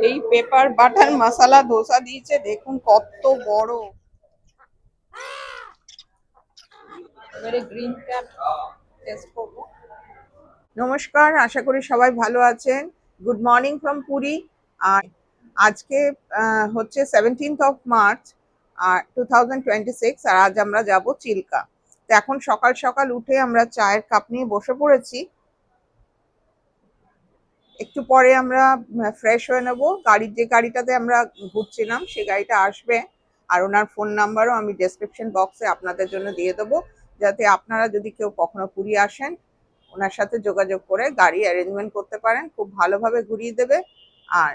এই paper butter masala dosa দিয়েছে, দেখুন কত বড়। এবারে গ্রিন ক্যাপ টেস্ট করবো। নমস্কার, আশা করি সবাই ভালো আছেন। Good morning from Puri. আজকে হচ্ছে 17th of March 2026, আর আজ আমরা যাব চিল্কা। তো এখন সকাল সকাল উঠে আমরা চায়ের কাপ নিয়ে বসে পড়েছি। একটু পরে আমরা ফ্রেশ হয়ে নেব। যে গাড়িটাতে আমরা ঘুরছিলাম সে গাড়িটা আসবে, আর ওনার ফোন নাম্বারও আমি ডেসক্রিপশন বক্সে আপনাদের জন্য দিয়ে দেবো, যাতে আপনারা যদি কেউ কখনো পুরী আসেন ওনার সাথে যোগাযোগ করে গাড়ি অ্যারেঞ্জমেন্ট করতে পারেন। খুব ভালোভাবে ঘুরিয়ে দেবে আর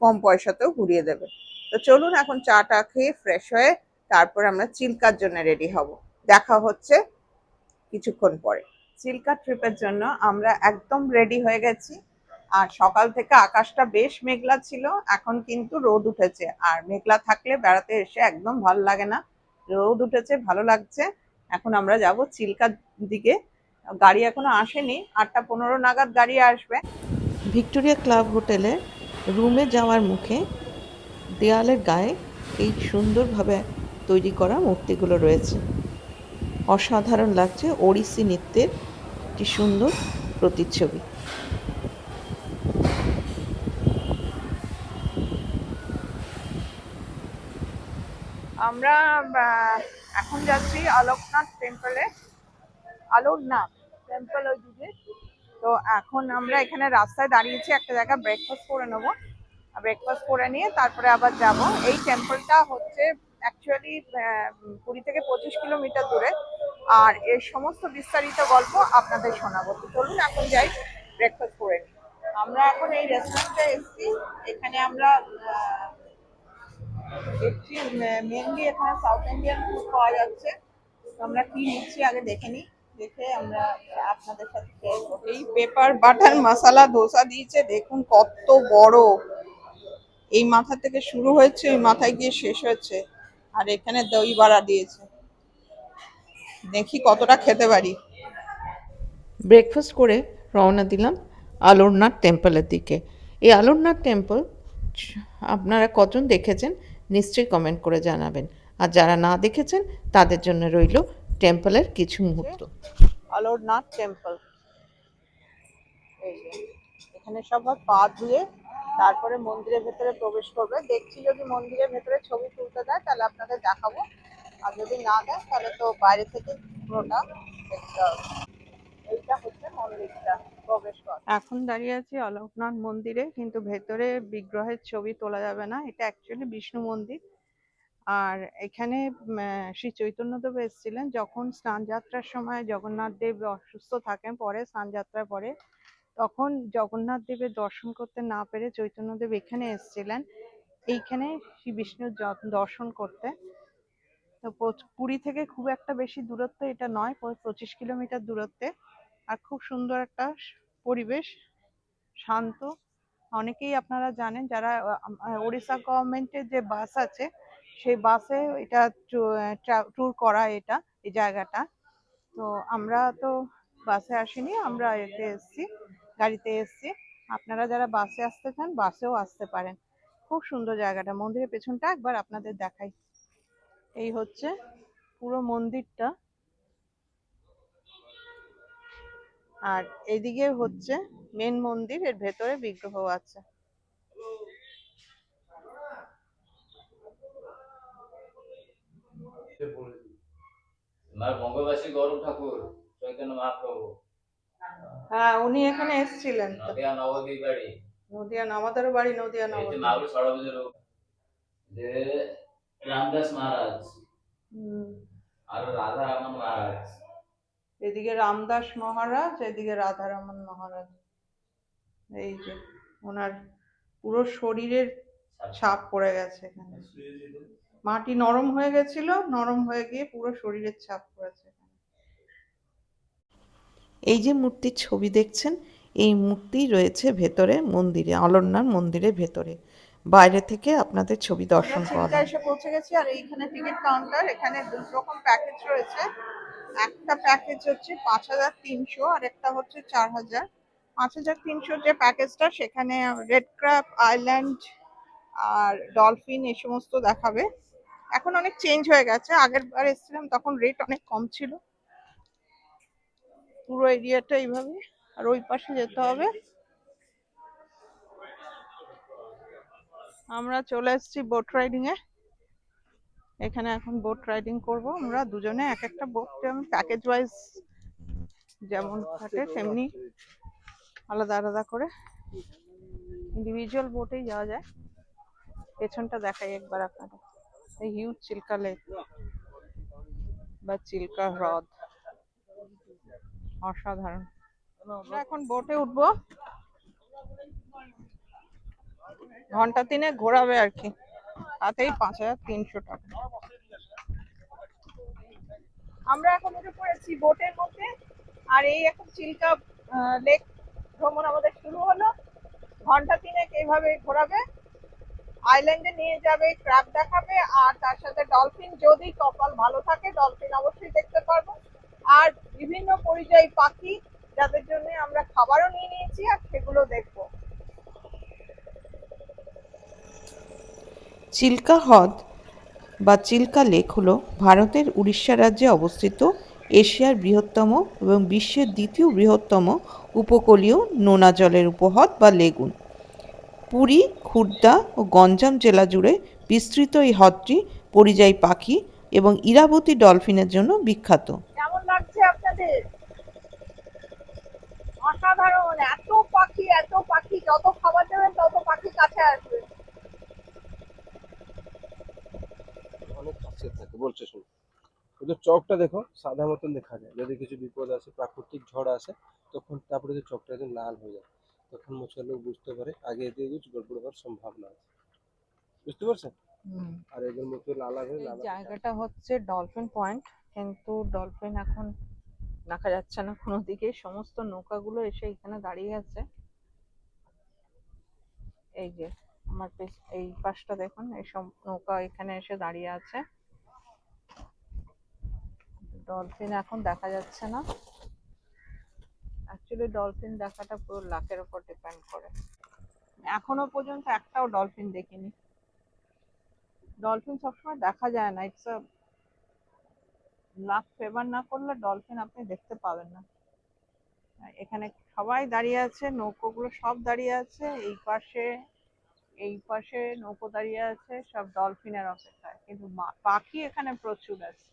কম পয়সাতেও ঘুরিয়ে দেবে। তো চলুন এখন চাটা খেয়ে ফ্রেশ হয়ে তারপর আমরা চিল্কার জন্য রেডি হব। দেখা হচ্ছে কিছুক্ষণ পরে। চিল্কা ট্রিপের জন্য আমরা একদম রেডি হয়ে গেছি। আর সকাল থেকে আকাশটা বেশ মেঘলা ছিল, এখন কিন্তু রোদ উঠেছে। আর মেঘলা থাকলে বেড়াতে এসে একদম ভালো লাগে না। রোদ উঠেছে, ভালো লাগছে। এখন আমরা যাব চিল্কার দিকে। গাড়ি এখনো আসেনি, 8টা 15 নাগাদ গাড়ি আসবে। ভিক্টোরিয়া ক্লাব হোটেলে রুমে যাওয়ার মুখে দেয়ালের গায়ে এই সুন্দরভাবে তৈরি করা মূর্তিগুলো রয়েছে। অসাধারণ লাগছে, ওড়িশি নৃত্যের একটি সুন্দর প্রতিচ্ছবি। আমরা এখন যাচ্ছি আলোকনাথ টেম্পলে। আলোকনাথ টেম্পল ওইদিকে। তো এখন আমরা এখানে রাস্তায় দাঁড়িয়েছি, একটা জায়গায় ব্রেকফাস্ট করে নেবো। ব্রেকফাস্ট করে নিয়ে তারপরে আবার যাব। এই টেম্পলটা হচ্ছে অ্যাকচুয়ালি পুরী থেকে 25 কিলোমিটার দূরে। আর এর সমস্ত বিস্তারিত গল্প আপনাদের শোনাবো। তো চলুন এখন যাই, ব্রেকফাস্ট করে নিই। আমরা এখন এই রেস্টুরেন্টে এসেছি। এখানে আমরা দেখছি মেনলি এখানে সাউথ ইন্ডিয়ান ফুড পাওয়া যাচ্ছে। তো আমরা কি নিচ্ছি আগে দেখে নিই, দেখে আমরা আপনাদের সাথে শেয়ার করব। এই পেপার বাটার মশলা ধোসা দিয়েছে, দেখুন কত বড়। এই মাথা থেকে শুরু হয়েছে, ওই মাথায় গিয়ে শেষ হয়েছে। আর এখানে দই বড়া দিয়েছে, দেখি কতটা খেতে পারি। ব্রেকফাস্ট করে রওনা দিলাম আলোরনাথ টেম্পলের দিকে। এই আলোরনাথ টেম্পল আপনারা কজন দেখেছেন নিশ্চয়ই কমেন্ট করে জানাবেন। আর যারা না দেখেছেন তাদের জন্য রইল টেম্পলের কিছু মুহূর্ত। আলোরনাথ টেম্পল, এই যে এখানে সবার পা ধুয়ে তারপরে মন্দিরের ভেতরে প্রবেশ করবে। দেখছি যদি মন্দিরের ভেতরে ছবি তুলতে দেয় তাহলে আপনাদের দেখাবো, আর যদি না দেয় তাহলে তো বাইরে থেকে পুরোটা দেখতে হবে। এইটা হচ্ছে মন্দিরটা, প্রবেশ পথ। এখন দাঁড়িয়ে আছি অলোকনাথ মন্দিরে, কিন্তু ভেতরে বিগ্রহের ছবি তোলা যাবে না। এটা অ্যাকচুয়ালি বিষ্ণু মন্দির। আর এখানে শ্রী চৈতন্যদেব এসেছিলেন যখন স্নান যাত্রার সময়। জগন্নাথ দেব অসুস্থ থাকেন পরে স্নান যাত্রার পরে, তখন জগন্নাথ দেবের দর্শন করতে না পেরে চৈতন্যদেব এখানে এসেছিলেন, এইখানে শ্রী বিষ্ণুর দর্শন করতে। তো পুরী থেকে খুব একটা বেশি দূরত্ব এটা নয়, 25 কিলোমিটার দূরত্বে। আর খুব সুন্দর একটা পরিবেশ, শান্ত। অনেকেই আপনারা জানেন যারা ওড়িশা গভর্নমেন্টের যে বাস আছে সেই বাসে এটা ট্যুর করা, এটা এই জায়গাটা। তো আমরা তো বাসে আসিনি, আমরা এতে এসছি, গাড়িতে এসছি। আপনারা যারা বাসে আসতে চান বাসেও আসতে পারেন। খুব সুন্দর জায়গাটা। মন্দিরের পেছনটা একবার আপনাদের দেখাই। এই হচ্ছে পুরো মন্দিরটা, আর এদিকে হচ্ছে মেন মন্দির, এর ভেতরে বিগ্রহ আছে। বঙ্গবাসী গৌরব ঠাকুর চৈতন্য মহাপ্রভু, হ্যাঁ উনি এখানে এসেছিলেন। নদিয়া নবদ্বীপ বাড়ি, নদিয়া আমাদের বাড়ি নদিয়া নবদ্বীপ। যে রামদাস মহারাজ আর রাধারমন মহারাজ, এদিকে রামদাস মহারাজ, এদিকে রাধারমন মহারাজ। এই যে ওনার পুরো শরীরের ছাপ পড়ে গেছে এখানে। মাটি নরম হয়ে গেছিল, নরম হয়ে গিয়ে পুরো শরীরের ছাপ পড়েছে। এই যে মূর্তির ছবি দেখছেন, এই মূর্তি রয়েছে ভেতরে মন্দিরে, অলারনাথ মন্দিরের ভেতরে। বাইরে থেকে আপনাদের ছবি দর্শন চিল্কা করালাম। এসে পৌঁছে গেছি, আর এইখানে টিকিট কাউন্টার। এখানে দুই রকম প্যাকেজ রয়েছে। একটা প্যাকেজ হচ্ছে 5300, আর একটা হচ্ছে 4000। 5300 যে প্যাকেজটা, সেখানে রেড ক্র্যাব আইল্যান্ড আর ডলফিন এই সমস্ত দেখাবে। এখন অনেক চেঞ্জ হয়ে গেছে, আগের বার এসেছিলাম তখন রেট অনেক কম ছিল। পুরো এরিয়াটা এইভাবে, আর ওই পাশে যেতে হবে। আমরা চলে এসেছি বোট রাইডিং এ। এখানে এখন বোট রাইডিং করব আমরা দুজনে, এক একটা বোট প্যাকেজ ওয়াইজ যেমন থাকে তেমনি আলাদা আলাদা করে ইন্ডিভিজুয়াল বোটেই যাওয়া যায়। পেছনটা দেখাই একবার আপনাদের, এই হিউজ চিল্কা লেক বা চিল্কা হ্রদ, অসাধারণ। আমরা এখন বোটে উঠবো, ঘন্টা 3 ঘোরাবে আর কি, তাতেই 5300 টাকা। আমরা এখন উঠে পড়েছি বোটের মধ্যে, আর এই এখন চিল্কা লেক ভ্রমণ আমাদের শুরু হলো। ঘন্টা 3 এইভাবে ঘোরাবে, আইল্যান্ডে নিয়ে যাবে, ক্র্যাব দেখাবে, আর তার সাথে ডলফিন, যদি কপাল ভালো থাকে ডলফিন অবশ্যই দেখতে পারবো। আর বিভিন্ন পরিযায়ী পাখি, যাদের জন্য আমরা খাবারও নিয়ে নিয়েছি, আর সেগুলো দেখবো। চিল্কা হ্রদ বা চিল্কা লেক হল ভারতের উড়িষ্যা রাজ্যে অবস্থিত এশিয়ার বৃহত্তম এবং বিশ্বের দ্বিতীয় বৃহত্তম উপকূলীয় নোনা জলের উপহ্রদ বা লেগুন। পুরী, খুর্দা ও গঞ্জাম জেলা জুড়ে বিস্তৃত এই হ্রদটি পরিযায়ী পাখি এবং ইরাবতী ডলফিনের জন্য বিখ্যাত। কেমন লাগছে আপনাদের? অসাধারণ, এত পাখি এত পাখি, যত খাবার দেবেন তত পাখি কাছে আসবে। অনেক খাসিয়ত থাকে বলছে, শুন ওদের চোখটা দেখো সাদা মতন দেখা যায়, যদি কিছু বিপদ আসে, প্রাকৃতিক ঝড় আসে, তখন তারপরে যে চোখটা একদম লাল হয়ে যায়, তখন মশার লোক বুঝতে পারে আগে এতে কিছু গড়বড় হওয়ার সম্ভাবনা আছে, বুঝতে পারছেন? আর এদের মতো লালা হয়ে এই লালা জায়গাটা হচ্ছে ডলফিন পয়েন্ট, কিন্তু ডলফিন এখন দেখা যাচ্ছে না কোনো দিকে। সমস্ত নৌকাগুলো এসে এখানে দাঁড়িয়ে আছে। এই যে আমার এই পাশটা দেখুন, এইসব নৌকা এখানে এসে দাঁড়িয়ে আছে। ডলফিন এখন দেখা যাচ্ছে না। অ্যাকচুয়ালি ডলফিন দেখাটা পুরো লাকের উপর ডিপেন্ড করে। এখনো পর্যন্ত একটাও ডলফিন দেখিনি। ডলফিন সবসময় দেখা যায় না, ইটস লাক ফেভার না করলে ডলফিন আপনি দেখতে পাবেন না। এখানে সবাই দাঁড়িয়ে আছে, নৌকোগুলো সব দাঁড়িয়ে আছে, এই পাশে নৌকো দাঁড়িয়ে আছে, সব ডলফিনের অপেক্ষায়, কিন্তু পাখি এখানে প্রচুর আছে।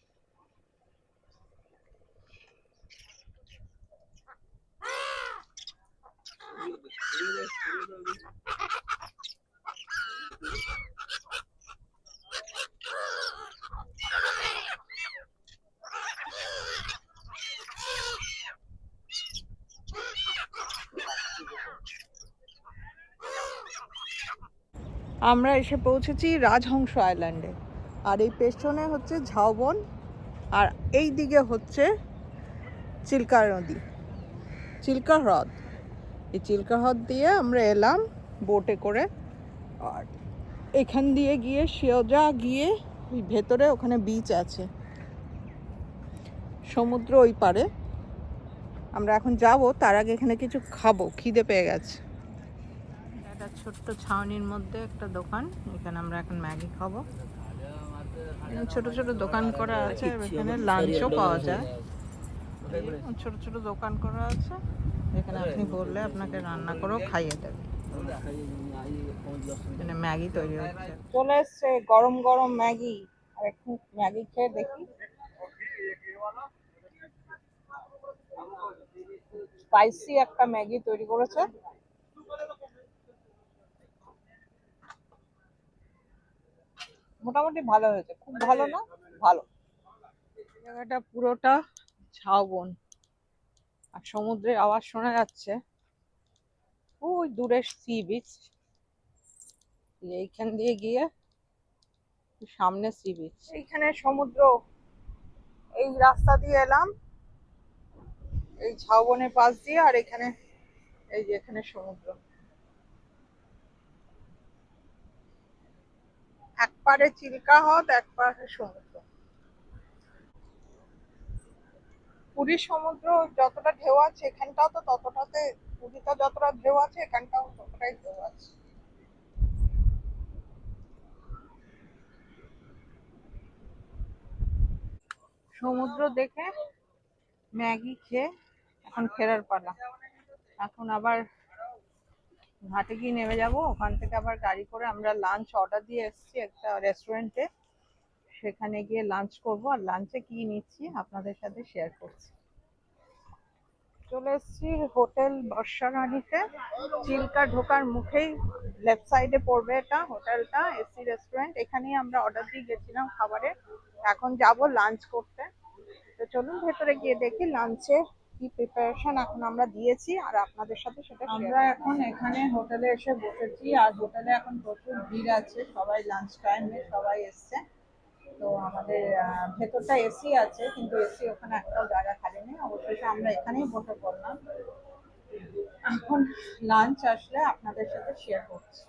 আমরা এসে পৌঁছেছি রাজহংস আইল্যান্ডে, আর এই পেছনে হচ্ছে ঝাউবন, আর এই দিকে হচ্ছে চিল্কা নদী, চিল্কা হ্রদ। এই চিল্কা হ্রদ দিয়ে আমরা এলাম বোটে করে, আর এখান দিয়ে গিয়ে সোজা গিয়ে ওই ভেতরে ওখানে বিচ আছে, সমুদ্র ওই পারে। আমরা এখন যাব, তার আগে এখানে কিছু খাবো, খিদে পেয়ে গেছে। একটা ছোট্ট ছাউনির মধ্যে একটা দোকান, এখানে আমরা এখন ম্যাগি খাবো। ছোট ছোট দোকান করা আছে, এখানে লাঞ্চও পাওয়া যায়। ছোট ছোট দোকান করা আছে, এখানে আপনি বললে আপনাকে রান্না করেও খাইয়ে দেবে। এখানে ম্যাগি তৈরি হচ্ছে, চলে এসছে গরম গরম ম্যাগি। আর একটু ম্যাগি খেয়ে দেখি। স্পাইসি একটা ম্যাগি তৈরি করেছে, মোটামুটি ভালো হয়েছে, খুব ভালো না, ভালো। জায়গাটা পুরোটা ঝাউবন, আর সমুদ্রের আওয়াজ শোনা যাচ্ছে। ওই দূরে সি বিচ, এইখান দিয়ে গিয়ে সামনে সি বিচ, এইখানে সমুদ্র। এই রাস্তা দিয়ে এলাম, এই ঝাউবনের পাশ দিয়ে, আর এখানে এই যে এখানে সমুদ্র। এক পারে চিল্কা হ্রদ, এক পারে সমুদ্র। পুরীর সমুদ্র যতটা ঢেউ আছে, এখানটাও তো ততটাতে পুরীতে যতটা ঢেউ আছে এখানটাও ততটাই ঢেউ আছে। সমুদ্র দেখে ম্যাগি খেয়ে এখন ফেরার পালা। এখন আবার ঘাটে গিয়ে নেমে যাব, ওখান থেকে আবার গাড়ি করে আমরা লাঞ্চ অর্ডার দিয়ে এসেছি একটা রেস্টুরেন্টে, সেখানে গিয়ে লাঞ্চ করব। আর লাঞ্চে কি নিচ্ছি আপনাদের সাথে শেয়ার করছি। চলে এসেছি হোটেল বর্ষারানীতে, চিল্কা ঢোকার মুখেই লেফট সাইডে পড়বে এটা হোটেলটা, এসি রেস্টুরেন্ট। এখানেই আমরা অর্ডার দিয়ে গেছিলাম খাবারে, এখন যাব লাঞ্চ করতে। তো চলুন ভেতরে গিয়ে দেখি লাঞ্চে কি প্রিপারেশন এখন আমরা দিয়েছি, আর আপনাদের সাথে সেটা আমরা এখন এখানে হোটেলে এসে বসেছি। আর হোটেলে এখন প্রচুর ভিড় আছে, সবাই লাঞ্চ টাইমে সবাই এসছে। তো আমাদের ভেতরটা এসি আছে, কিন্তু এসি ওখানে একটাও জায়গা খালি নেই, অবশেষে আমরা এখানেই বসে পড়লাম। এখন লাঞ্চ আসলে আপনাদের সাথে শেয়ার করছি।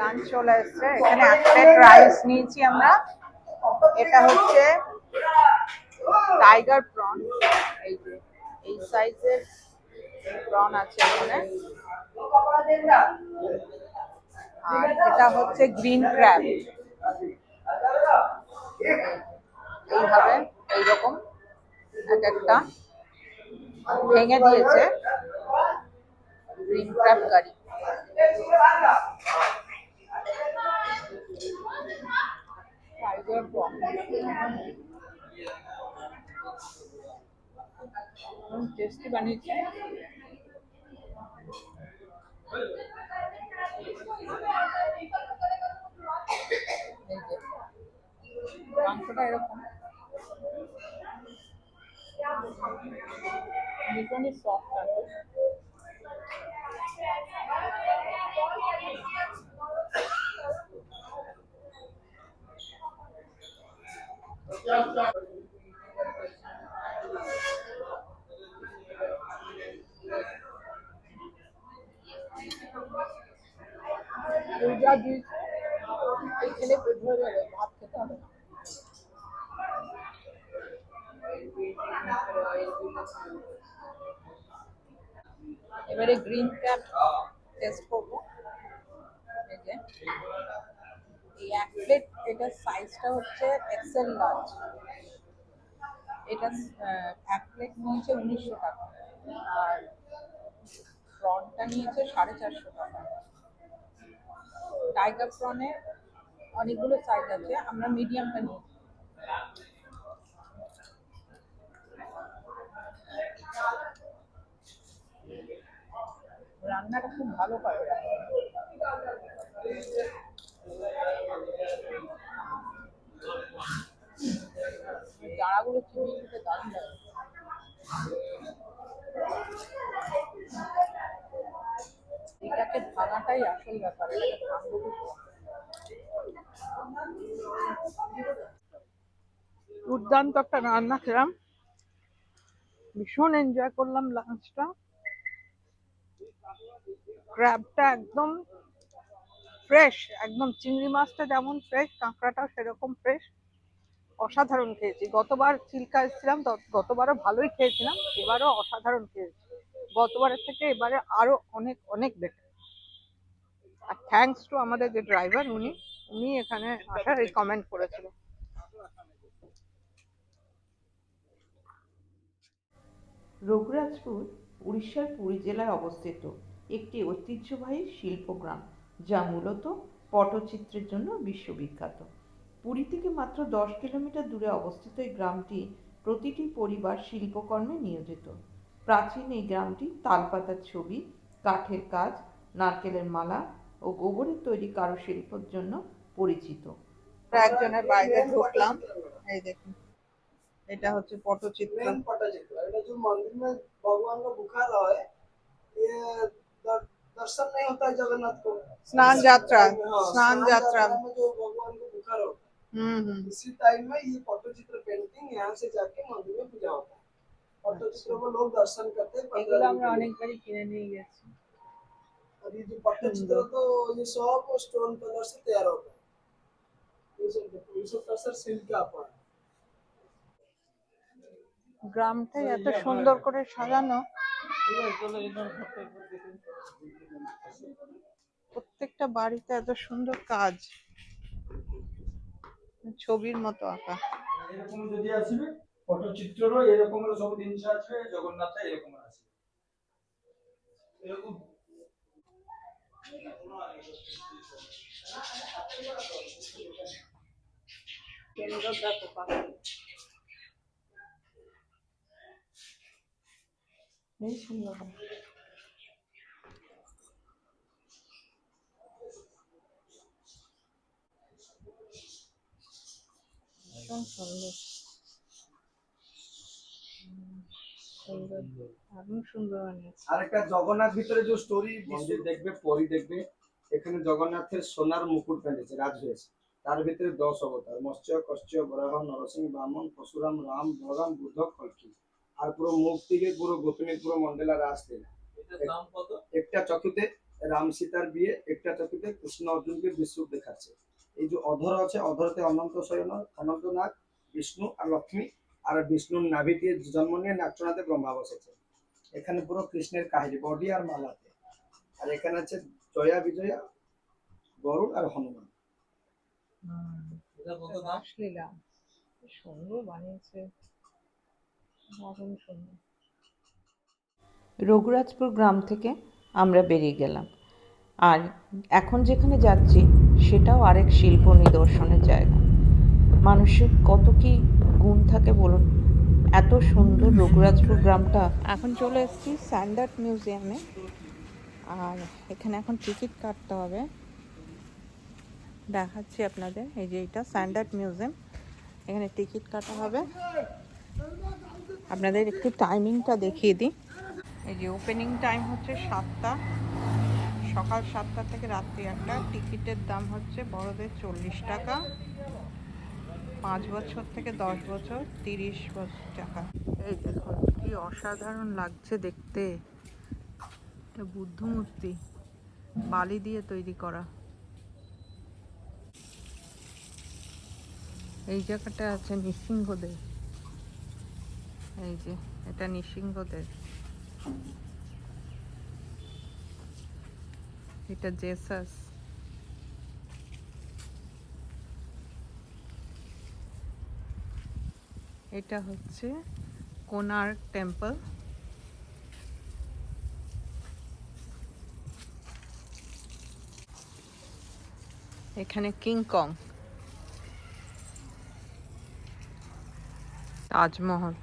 লাঞ্চ চলে এসছে, এখানে এক প্লেট রাইস নিয়েছি আমরা। এটা হচ্ছে টাইগার প্রন, এই যে এই সাইজের প্রন আছে এখানে। আর এটা হচ্ছে গ্রিন ক্র্যাব, এইভাবে এইরকম এক একটা ভেঙে দিয়েছে। গ্রিন ক্র্যাব কারি, টাইগার প্রন টেস্টি বানিয়েছে। এই যে মাংসটা এরকম ভীষণই সফট আছে। যা দিয়েছে এই খেলে পেট ভরে যাবে, ভাত খেতে হবে না। এবারে গ্রিন ক্র্যাব টেস্ট করবো। এই যে এই এক প্লেট, এটার সাইজটা হচ্ছে এক্সেল লার্জ। এটা এক প্লেট নিয়েছে 1900 টাকা, আর প্রনটা নিয়েছে 450 টাকা। টাইগার প্রনে অনেকগুলো সাইজ আছে, আমরা মিডিয়ামটা নিয়েছি। রান্নাটা খুব ভালো করে, চারাগুলো চিবিয়ে খেতে দারুণ লাগে। এটাকে ভাঙাটাই আসল ব্যাপার, এটাকে ভাঙবো কি করে? দুর্দান্ত একটা রান্না খেলাম, ভীষণ এনজয় করলাম লাঞ্চটা। ক্র্যাবটা একদম ফ্রেশ, একদম চিংড়ি মাছটা যেমন ফ্রেশ, কাঁকড়াটাও সেরকম ফ্রেশ। অসাধারণ খেয়েছি। গতবার চিল্কা এসেছিলাম, গতবারও ভালোই খেয়েছিলাম, এবারও অসাধারণ খেয়েছি। গতবারের থেকে এবারে আরো অনেক অনেক বেটার। আর থ্যাঙ্কস টু আমাদের যে ড্রাইভার, উনি উনি এখানে আসার রিকমেন্ড করেছিলেন। রঘুরাজপুর উড়িষ্যার পুরী জেলায় অবস্থিত একটি ঐতিহ্যবাহী শিল্পগ্রাম, যা মূলত পটচিত্রের জন্য বিশ্ববিখ্যাত। পুরী থেকে মাত্র 10 কিলোমিটার দূরে অবস্থিত এই গ্রামটি প্রতিটি পরিবার শিল্পকর্মে নিয়োজিত। প্রাচীন এই গ্রামটি তালপাতার ছবি, কাঠের কাজ, নারকেলের মালা ও গোবরের তৈরি কারুশিল্পের জন্য পরিচিত। একজনের বাইরে ঢুকলাম, এই দেখুন এটা হচ্ছে পটচিত্র। पटचित्र এটা जो मंदिर में भगवान का बुखार रहा है, ये दर्शन नहीं होता है जगन्नाथ को। स्नान यात्रा, हाँ, स्नान यात्रा में जो भगवान को बुखार होता है, हम्म। इसी टाइम में ये पटचित्र पेंटिंग यहाँ से जाके मंदिर में पूजा होता है। पटचित्र को लोग दर्शन करते हैं। এগুলো আমরা অনেকবারই কিনে নিয়ে গেছি। और ये जो पट्टचित्र तो ये सब स्टोन कलर से तैयार होता है। ये सब टसर सिल्क का आपा है। গ্রামটাই এত সুন্দর করে সাজানো, প্রত্যেকটা বাড়িতে এত সুন্দর কাজ, ছবির মতো আঁকা। এরকম যদি আসবে পটচিত্ররও এরকমের সব জিনিস আছে, জগন্নাথ এরকম আছে এরকম। সুন্দর দেখো পাখি, এই সুন্দর ভীষণ সুন্দর, সুন্দর, দারুণ সুন্দর বানিয়েছে। আর একটা জগন্নাথ ভিতরে যে স্টোরি মন্দির দেখবে, পরি দেখবে, এখানে জগন্নাথের সোনার মুকুট পেঁধেছে রাজবেশ, তার ভিতরে 10 অবতার, মৎস্য, কচ্ছ, বরাহ, নরসিংহ, বামন, পরশুরাম, রাম, বলরাম, বুদ্ধ, কল্কি। আর পুরো মুখ থেকে পুরো গোপিনী পুরো মন্ডলা রাসলীলা। এটার দাম কত? একটা চক্ষুতে রাম সীতার বিয়ে, একটা চক্ষুতে কৃষ্ণ অর্জুনকে বিশ্বরূপ দেখাচ্ছে। এই যে অধর আছে, অধরতে অনন্ত শয়ন, অনন্ত নাগ, বিষ্ণু আর লক্ষ্মী, আর বিষ্ণুর নাভি দিয়ে জন্ম নিয়ে নাগচনাতে ব্রহ্মা বসেছে। এখানে পুরো কৃষ্ণের কাহিনী বডি আর মালাতে। আর এখানে আছে জয়া বিজয়া, গরুড় আর হনুমান। এটা কত দাম? রাসলীলা কি সুন্দর বানিয়েছে, দারুণ সুন্দর। রঘুরাজপুর গ্রাম থেকে আমরা বেরিয়ে গেলাম, আর এখন যেখানে যাচ্ছি সেটাও আরেক শিল্প নিদর্শনের জায়গা। মানুষের কত কি গুণ থাকে বলুন, এত সুন্দর রঘুরাজপুর গ্রামটা। এখন চলে এসেছি স্যান্ডার্ড মিউজিয়ামে, আর এখানে এখন টিকিট কাটতে হবে। দেখাচ্ছি আপনাদের, এই যে এটা স্যান্ডার্ড মিউজিয়াম, এখানে টিকিট কাটা হবে। আপনাদের একটু টাইমিংটা দেখিয়ে দিই। এই যে ওপেনিং টাইম হচ্ছে 7টা, সকাল 7টা থেকে রাত্রি 8টা। টিকিটের দাম হচ্ছে বড়দের 40 টাকা, 5 বছর থেকে 10 বছর 30 টাকা। এই দেখুন কি অসাধারণ লাগছে দেখতে, এটা বুদ্ধ মূর্তি, বালি দিয়ে তৈরি করা। এই জায়গাটা আছে নৃসিংহদেব, এই যে এটা নৃসিংহদেব, এটা জেসাস, এটা হচ্ছে কোনার্ক টেম্পল, এখানে King Kong, Taj Mahal,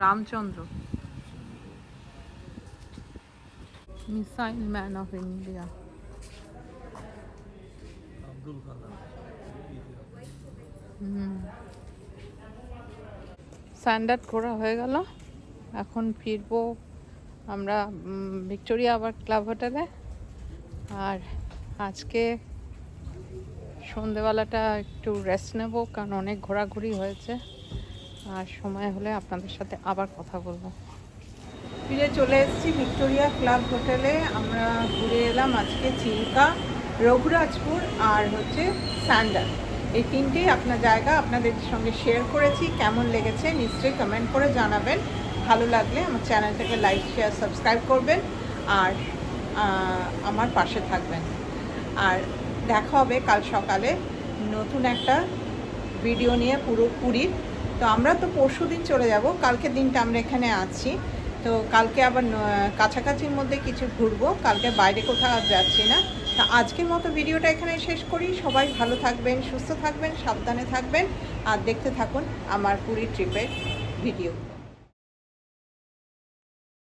Ramchandra, missile man of India, Abdul Kalam. Standard ঘোরা হয়ে গেল, এখন ফিরবো আমরা ভিক্টোরিয়া আবার ক্লাব হোটেলে। আর আজকে সন্ধেবেলাটা একটু রেস্ট নেব, কারণ অনেক ঘোরাঘুরি হয়েছে, আর সময় হলে আপনাদের সাথে আবার কথা বলবো। ফিরে চলে এসেছি ভিক্টোরিয়া ক্লাব হোটেলে। আমরা ঘুরে এলাম আজকে চিল্কা, রঘুরাজপুর আর হচ্ছে স্যান্ডার্ড, এই তিনটেই আপনার জায়গা আপনাদের সঙ্গে শেয়ার করেছি। কেমন লেগেছে নিশ্চয়ই কমেন্ট করে জানাবেন। ভালো লাগলে আমার চ্যানেলটাকে লাইক শেয়ার সাবস্ক্রাইব করবেন, আর আমার পাশে থাকবেন। আর দেখা হবে কাল সকালে নতুন একটা ভিডিও নিয়ে পুরীর। তো আমরা তো পরশু দিন চলে যাব, কালকের দিনটা আমরা এখানে আছি। তো কালকে আবার কাছাকাছির মধ্যে কিছু ঘুরবো, কালকে বাইরে কোথাও যাচ্ছি না। তা আজকের মতো ভিডিওটা এখানে শেষ করি। সবাই ভালো থাকবেন, সুস্থ থাকবেন, সাবধানে থাকবেন, আর দেখতে থাকুন আমার পুরী ট্রিপের ভিডিও।